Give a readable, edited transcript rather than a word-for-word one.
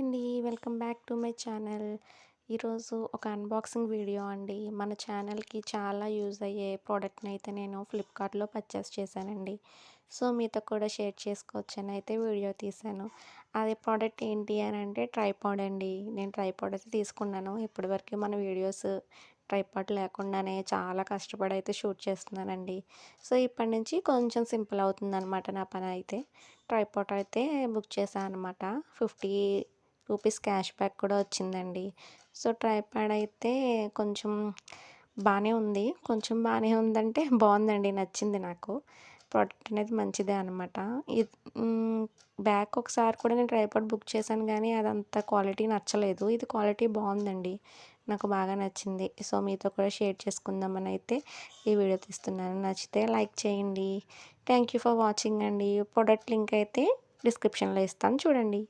అండి. Welcome back to my channel. ఈరోజు ఒక అన్బాక్సింగ్ వీడియో అండి. మన ఛానల్‌కి చాలా యూజ్ అయ్యే ప్రోడక్ట్‌ని అయితే నేను ఫ్లిప్‌కార్ట్‌లో పర్చేస్ చేశానండి. సో, మీతో కూడా షేర్ చేసుకోవచ్చని అయితే వీడియో తీశాను. అది ప్రోడక్ట్ ఏంటి అని అంటే ట్రైపాడ్ అండి. నేను ట్రైపాడ్ అయితే తీసుకున్నాను. ఇప్పటివరకు మన వీడియోస్ ట్రైపాడ్ లేకుండానే చాలా కష్టపడి అయితే షూట్ చేస్తున్నానండి. సో, ఇప్పటి నుంచి కొంచెం సింపుల్ అవుతుందనమాట నా పని అయితే. ట్రైపాడ్ అయితే బుక్ చేశాను అనమాట. 50 రూపీస్ క్యాష్ బ్యాక్ కూడా వచ్చిందండి. సో, ట్రైపాడ్ అయితే కొంచెం బానే ఉంది. కొంచెం బానే ఉందంటే బావుందండి. నచ్చింది నాకు. ప్రోడక్ట్ అనేది మంచిదే అనమాట. ఇద్ హ్మ్. బ్యాక్ ఒకసారి కూడా నేను ట్రైపాడ్ బుక్ చేశాను గానీ, అదంత క్వాలిటీ నచ్చలేదు. ఇది క్వాలిటీ బావుందండి. నాకు బాగా నచ్చింది. సో, మీతో కూడా షేర్ చేసుకుందామని అయితే ఈ వీడియో తీస్తున్నాను. నచ్చితే లైక్ చేయండి. థ్యాంక్ యూ ఫర్ వాచింగ్ అండి. ప్రొడక్ట్ లింక్ అయితే డిస్క్రిప్షన్‌లో ఇస్తాను చూడండి.